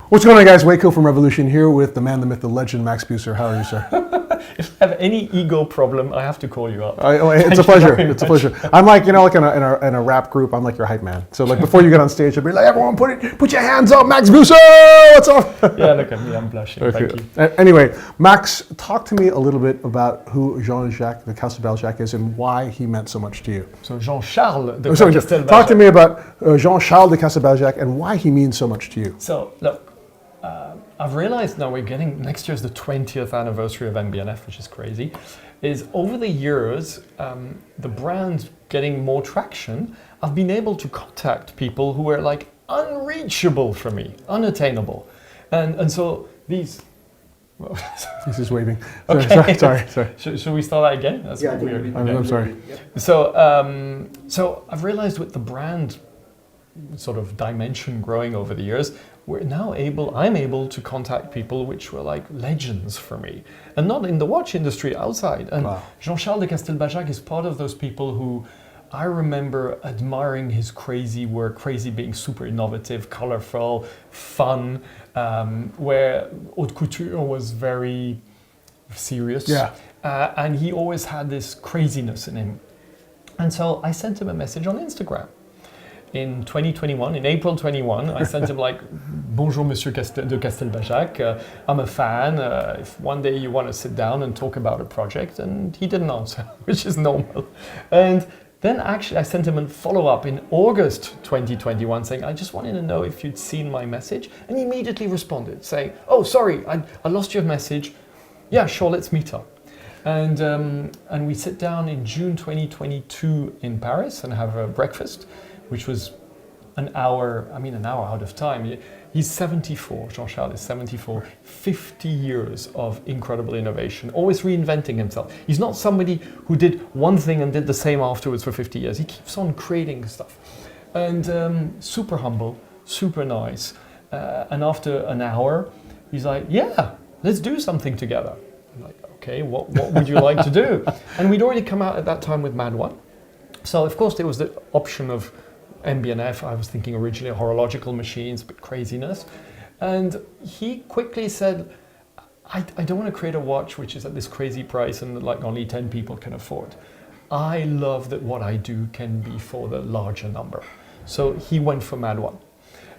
What's going on, guys? Waco from Revolution here with the man, the myth, the legend, Max Büsser. How are you, sir? If I have any ego problem, I have to call you up. It's a pleasure. It's a pleasure. I'm like, like in a rap group, I'm like your hype man. So like before you get on stage, I'll be like, everyone put your hands up, Max Büsser, what's up? Yeah, look at me, I'm blushing. Okay. Thank you. Anyway, Max, talk to me a little bit about who Jean-Jacques de Castelbaljac is and why he meant so much to you. So Jean-Charles de Castelbaljac. Talk to me about Jean-Charles de Castelbaljac and why he means so much to you. So look, I've realized now next year's the 20th anniversary of MB&F, which is crazy, is over the years, the brand getting more traction, I've been able to contact people who were like unreachable for me, unattainable. And so these... Well, he's just waving. Okay. Sorry. Should we start that again? That's weird. I'm sorry. Yep. So I've realized with the brand sort of dimension growing over the years, I'm able to contact people which were like legends for me, and not in the watch industry, outside. And wow. Jean-Charles de Castelbaljac is part of those people who I remember admiring his crazy work, crazy being super innovative, colorful, fun, where haute couture was very serious. Yeah. And he always had this craziness in him. And so I sent him a message on Instagram. In 2021, in April 21, I sent him like, "Bonjour, Monsieur de Castelbaljac. I'm a fan. If one day you want to sit down and talk about a project," and he didn't answer, which is normal. And then actually, I sent him a follow-up in August 2021, saying, "I just wanted to know if you'd seen my message," and he immediately responded, saying, "Oh, sorry, I lost your message. Yeah, sure, let's meet up." And we sit down in June 2022 in Paris and have a breakfast, which was an hour out of time. He's 74, Jean-Charles is 74, 50 years of incredible innovation, always reinventing himself. He's not somebody who did one thing and did the same afterwards for 50 years. He keeps on creating stuff. And super humble, super nice. And after an hour, he's like, "Yeah, let's do something together." I'm like, "Okay, what would you like to do?" And we'd already come out at that time with MA.D. So of course there was the option of MB&F. I was thinking originally horological machines, but craziness. And he quickly said, I don't want to create a watch which is at this crazy price and like only 10 people can afford. I love that what I do can be for the larger number. So he went for MA.D.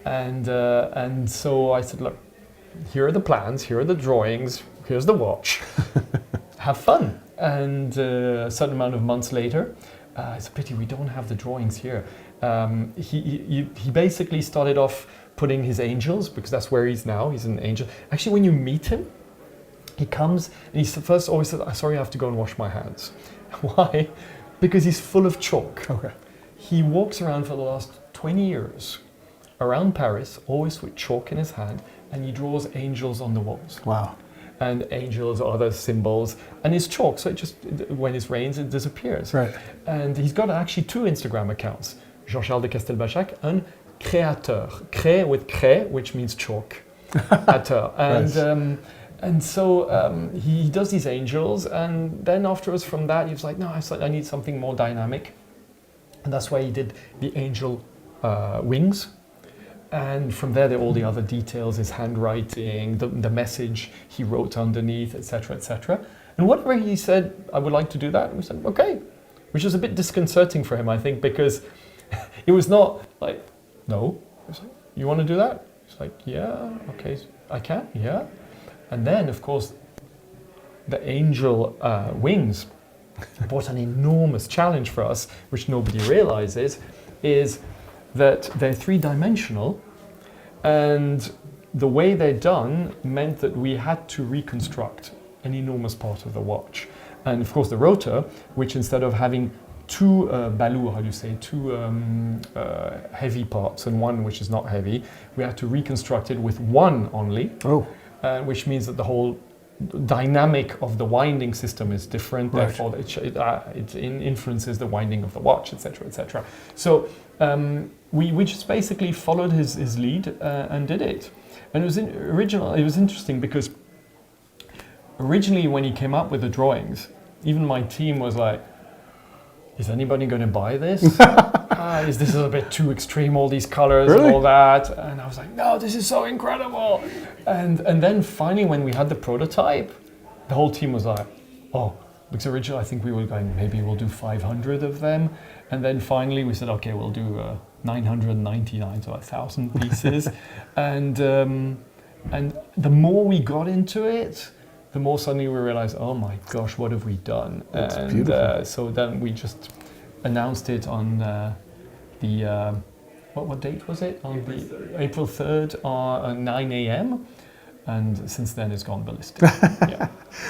And so I said, "Look, here are the plans, here are the drawings, here's the watch. Have fun." And a certain amount of months later, it's a pity we don't have the drawings here. He basically started off putting his angels, because that's where he's now. He's an angel. Actually, when you meet him, he comes and he first always says, "Sorry, I have to go and wash my hands." Why? Because he's full of chalk. Okay. He walks around for the last 20 years around Paris, always with chalk in his hand, and he draws angels on the walls. Wow. And angels or other symbols, and it's chalk, so it just, when it rains, it disappears. Right. And he's got actually 2 Instagram accounts, Jean-Charles de Castelbaljac and Créateur. Cré with cré, which means chalk. Ateur. And so he does these angels, and then afterwards from that, he was like, "No, I need something more dynamic." And that's why he did the angel wings. And from there, all the other details, his handwriting, the message he wrote underneath, etc., etc. And whatever he said, "I would like to do that," we said, "Okay," which was a bit disconcerting for him, I think, because it was not like, "No." It was like, "You want to do that?" It's like, "Yeah, okay, I can, yeah." And then, of course, the angel wings brought an enormous challenge for us, which nobody realizes, is that they're 3-dimensional, and the way they're done meant that we had to reconstruct an enormous part of the watch. And of course the rotor, which instead of having 2 two heavy parts and one which is not heavy, we had to reconstruct it with 1 only, which means that the whole dynamic of the winding system is different, right. Therefore it influences the winding of the watch, etc., etc. So we just basically followed his lead and did it. And it was interesting because originally when he came up with the drawings, even my team was like, "Is anybody going to buy this?" is this a bit too extreme, all these colors Really? and all that? And I was like, no, this is so incredible. And then finally, when we had the prototype, the whole team was like, oh, because originally I think we were going, maybe we'll do 500 of them. And then finally we said, okay, we'll do 999, so 1,000 pieces. And the more we got into it, the more suddenly we realized, oh my gosh, what have we done? That's and beautiful. so then we just announced it on what date was it? On the April 3rd at 9 a.m. And since then it's gone ballistic. Yeah.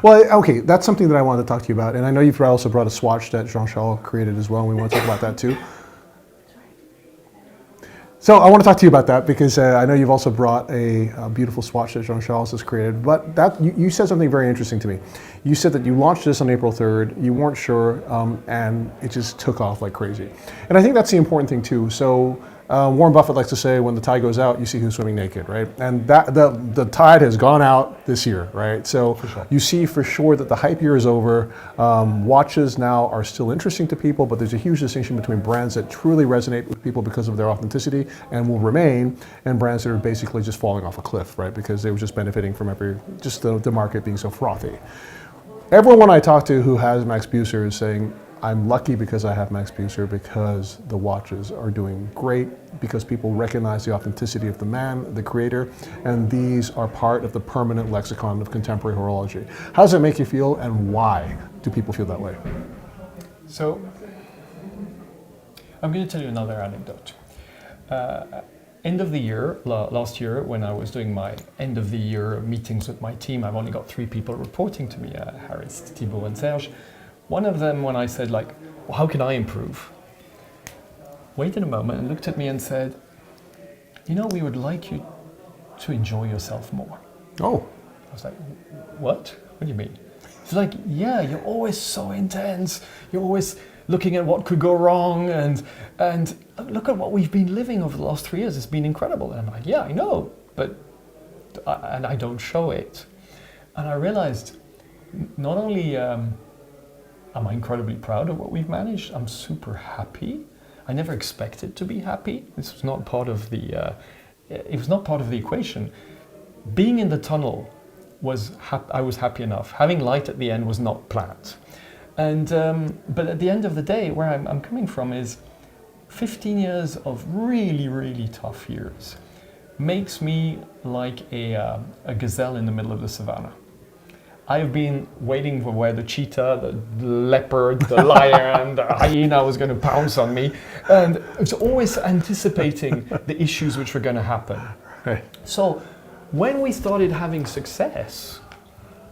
Well, okay, that's something that I wanted to talk to you about. And I know you've also brought a swatch that Jean-Charles created as well, and we want to talk about that too. So I want to talk to you about that because I know you've also brought a beautiful swatch that Jean-Charles has created. But that you said something very interesting to me. You said that you launched this on April 3rd, you weren't sure, and it just took off like crazy. And I think that's the important thing too. So Warren Buffett likes to say, when the tide goes out, you see who's swimming naked, right? And that the tide has gone out this year, right? So sure. You see for sure that the hype year is over. Watches now are still interesting to people, but there's a huge distinction between brands that truly resonate with people because of their authenticity and will remain, and brands that are basically just falling off a cliff, right? Because they were just benefiting from the market being so frothy. Everyone I talk to who has Max Büsser is saying, I'm lucky because I have Max Büsser, because the watches are doing great, because people recognize the authenticity of the man, the creator, and these are part of the permanent lexicon of contemporary horology. How does it make you feel, and why do people feel that way? So I'm going to tell you another anecdote. End of the year, last year, when I was doing my end of the year meetings with my team, I've only got 3 people reporting to me, Harris, Thibaut and Serge. One of them, when I said like, well, how can I improve? Waited a moment and looked at me and said, you know, we would like you to enjoy yourself more. Oh. I was like, what? What do you mean? He's like, yeah, you're always so intense. You're always looking at what could go wrong, and look at what we've been living over the last 3 years. It's been incredible. And I'm like, yeah, I know, but I don't show it. And I realized not only am I incredibly proud of what we've managed, I'm super happy. I never expected to be happy. This was not part of the. It was not part of the equation. Being in the tunnel I was happy enough. Having light at the end was not planned. And but at the end of the day, where I'm coming from is 15 years of really, really tough years makes me like a gazelle in the middle of the savannah. I've been waiting for where the cheetah, the leopard, the lion, the hyena was going to pounce on me. And it's always anticipating the issues which were going to happen. Right. So when we started having success,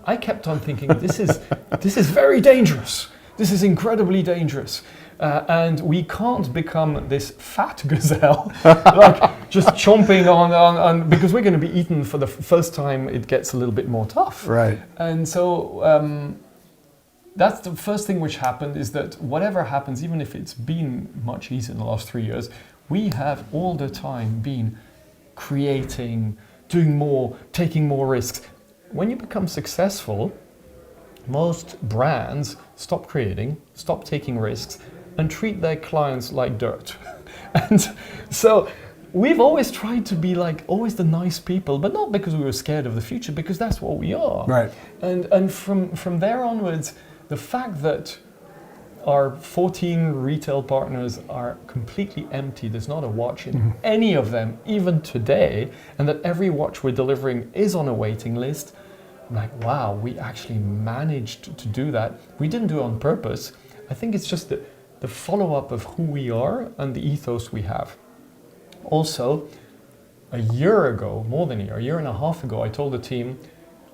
I kept on thinking, this is very dangerous. This is incredibly dangerous. And we can't become this fat gazelle, like just chomping on, because we're going to be eaten for the first time it gets a little bit more tough. Right. And so that's the first thing which happened, is that whatever happens, even if it's been much easier in the last 3 years, we have all the time been creating, doing more, taking more risks. When you become successful, most brands stop creating, stop taking risks, and treat their clients like dirt. And so we've always tried to be like always the nice people, but not because we were scared of the future, because that's what we are. Right. And from there onwards, the fact that our 14 retail partners are completely empty, there's not a watch in any of them, even today, and that every watch we're delivering is on a waiting list, I'm like, wow, we actually managed to do that. We didn't do it on purpose. I think it's just the follow-up of who we are and the ethos we have. Also, a year ago, more than a year and a half ago, I told the team,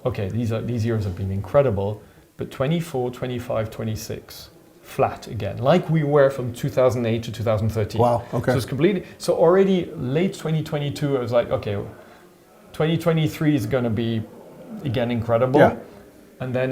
okay, these years have been incredible, but 24, 25, 26, flat again, like we were from 2008 to 2013. Wow, okay. So it's completely, so already late 2022, I was like, okay, 2023 is going to be again incredible. Yeah. And then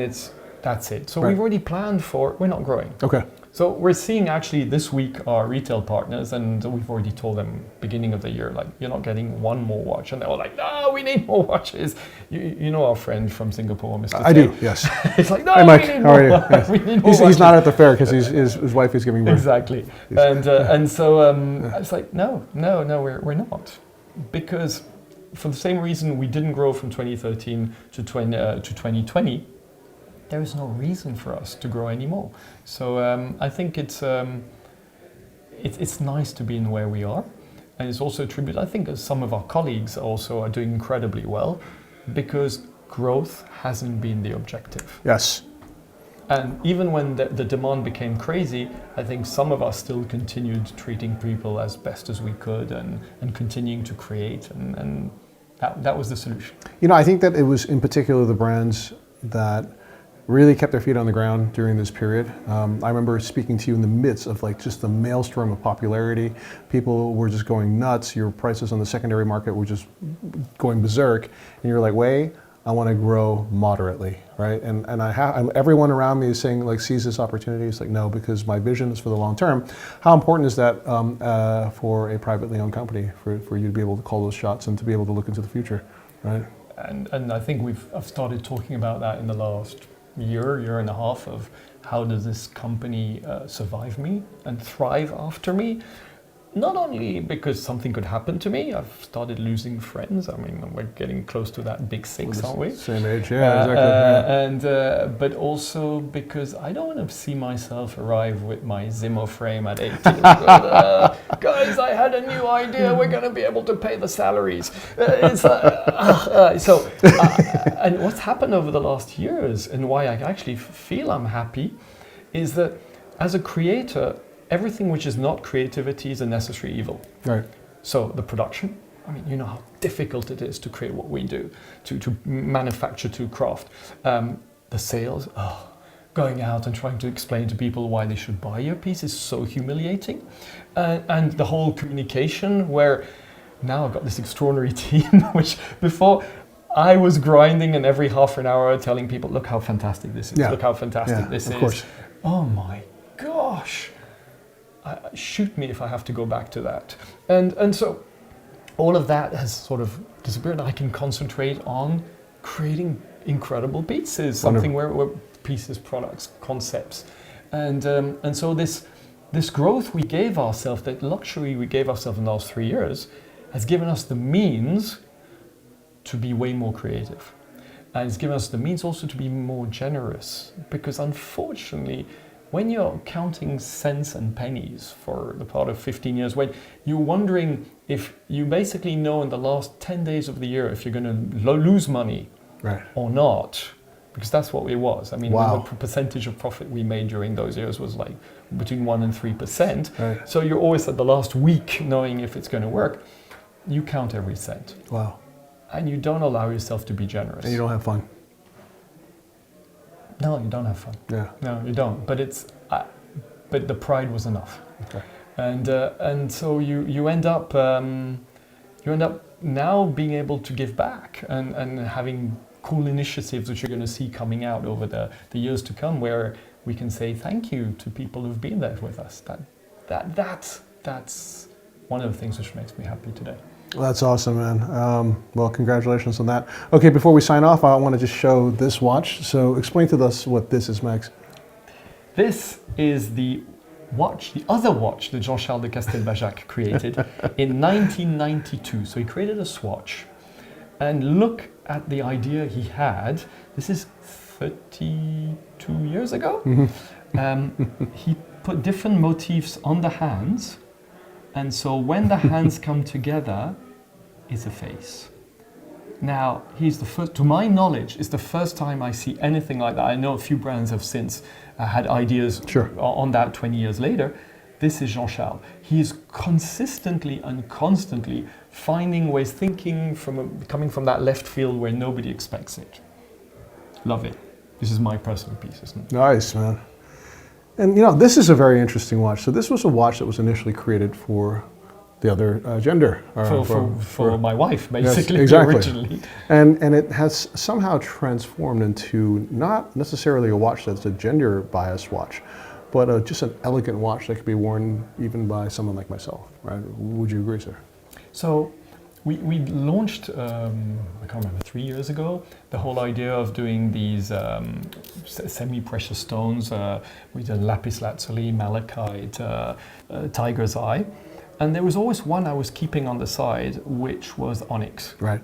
that's it. So Right. we've already planned for, we're not growing. Okay. So we're seeing actually this week our retail partners, and we've already told them beginning of the year, like, you're not getting one more watch. And they're all like, no, we need more watches. You know our friend from Singapore, Mr. I do, yes. It's like, no, Hey, Mike, we need how are you? more. Yes. We need more He's not watches. at the fair because his wife is giving birth. Exactly. And so it's like, no, we're not. Because for the same reason we didn't grow from 2013 to 2020, there is no reason for us to grow anymore. So I think it's nice to be in where we are. And it's also a tribute, I think, as some of our colleagues also are doing incredibly well, because growth hasn't been the objective. Yes. And even when the demand became crazy, I think some of us still continued treating people as best as we could and continuing to create, and that was the solution. You know, I think that it was in particular the brands that really kept their feet on the ground during this period. I remember speaking to you in the midst of like just the maelstrom of popularity. People were just going nuts. Your prices on the secondary market were just going berserk. And you're like, wait, I want to grow moderately, right? And everyone around me is saying, like, seize this opportunity. It's like, no, because my vision is for the long term. How important is that for a privately owned company, for you to be able to call those shots and to be able to look into the future, right? And I think I've started talking about that in the last year and a half, of how does this company survive me and thrive after me. Not only because something could happen to me, I've started losing friends. I mean, we're getting close to that big six, aren't we? Same age, yeah, exactly. Yeah. But also because I don't want to see myself arrive with my Zimmer frame at 80. Guys, I had a new idea. We're going to be able to pay the salaries. And what's happened over the last years, and why I actually feel I'm happy, is that as a creator, everything which is not creativity is a necessary evil. Right. So the production, I mean, you know how difficult it is to create what we do, to manufacture, to craft. The sales, going out and trying to explain to people why they should buy your piece is so humiliating. And the whole communication, where now I've got this extraordinary team, which before I was grinding and every half an hour telling people, look how fantastic this is, look how fantastic this is. Of course. Oh my gosh. Shoot me if I have to go back to that. And so all of that has sort of disappeared. I can concentrate on creating incredible pieces, something where pieces, products, concepts. And so this growth we gave ourselves, that luxury we gave ourselves in the last 3 years, has given us the means to be way more creative. And it's given us the means also to be more generous, because unfortunately, when you're counting cents and pennies for the part of 15 years, when you're wondering if you basically know in the last 10 days of the year if you're going to lose money or not, because that's what it was. I mean, the percentage of profit we made during those years was like between 1% and 3%. Right. So you're always at the last week knowing if it's going to work. You count every cent. Wow. And you don't allow yourself to be generous. And you don't have fun. No, you don't have fun. Yeah. No, you don't. But but the pride was enough. Okay. And so you end up now being able to give back and having cool initiatives which you're going to see coming out over the years to come, where we can say thank you to people who've been there with us. That's one of the things which makes me happy today. Well, that's awesome, man. Well, congratulations on that. Okay, before we sign off, I want to just show this watch. So explain to us what this is, Max. This is the other watch that Jean-Charles de Castelbaljac created in 1992. So he created a swatch. And look at the idea he had. This is 32 years ago. Mm-hmm. He put different motifs on the hands. And so when the hands come together, it's a face. Now, he's the first, to my knowledge, it's the first time I see anything like that. I know a few brands have since had ideas on that 20 years later. This is Jean-Charles. He is consistently and constantly finding ways, coming from that left field where nobody expects it. Love it. This is my personal piece, isn't it? Nice, man. And you know, this is a very interesting watch. So this was a watch that was initially created for the other gender. For my wife, basically, yes, exactly. Originally. And it has somehow transformed into not necessarily a watch that's a gender biased watch, but just an elegant watch that could be worn even by someone like myself, right? Would you agree, sir? So we launched, I can't remember, 3 years ago, the whole idea of doing these semi-precious stones. We did lapis lazuli, malachite, tiger's eye. And there was always one I was keeping on the side, which was onyx. Right.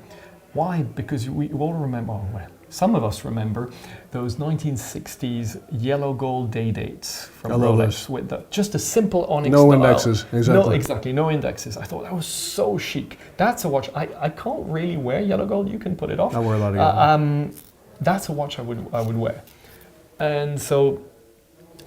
Why? Because we all remember, oh, well, some of us remember those 1960s yellow gold day dates from Rolex with just a simple onyx no dial. Indexes, exactly. No, exactly, no indexes. I thought that was so chic. That's a watch. I can't really wear yellow gold. You can put it off. I wear a lot of yellow. That's a watch I would wear. And so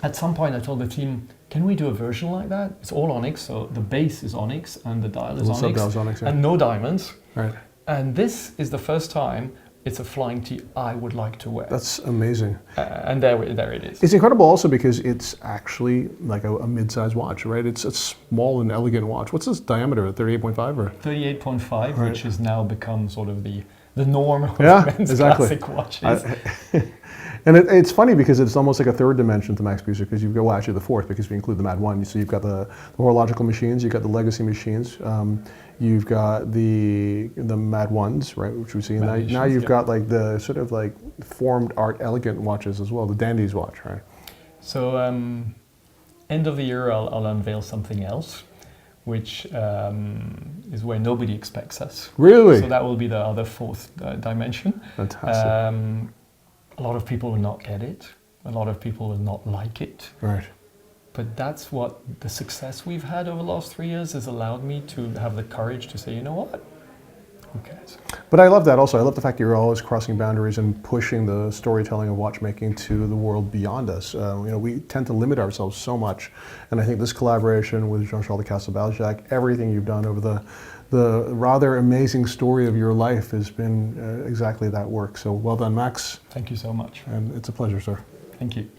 at some point I told the team, can we do a version like that? It's all onyx, so the base is onyx and the dial is onyx, yeah. and no diamonds. Right. And this is the first time it's a flying T I would like to wear. That's amazing. And there it is. It's incredible also because it's actually like a mid-sized watch, right? It's a small and elegant watch. What's this diameter, 38.5 or? 38.5, Right. which has now become sort of the norm of men's classic watches. And it's funny because it's almost like a third dimension to Max Büsser, because you've got, well, actually the fourth, because we include the MA.D 1. So you've got the horological machines, you've got the legacy machines, you've got the MA.D 1s, right, which we see. And now you've got like the sort of like formed art elegant watches as well, the Dandy's watch, right? So end of the year I'll unveil something else, which is where nobody expects us. Really? So that will be the other fourth dimension. Fantastic. A lot of people will not get it. A lot of people will not like it. Right. But that's what the success we've had over the last 3 years has allowed me to have the courage to say, you know what? Who cares? But I love that also. I love the fact that you're always crossing boundaries and pushing the storytelling of watchmaking to the world beyond us. We tend to limit ourselves so much. And I think this collaboration with Jean-Charles de Castelbaljac, everything you've done over the rather amazing story of your life has been exactly that work. So well done, Max. Thank you so much. And it's a pleasure, sir. Thank you.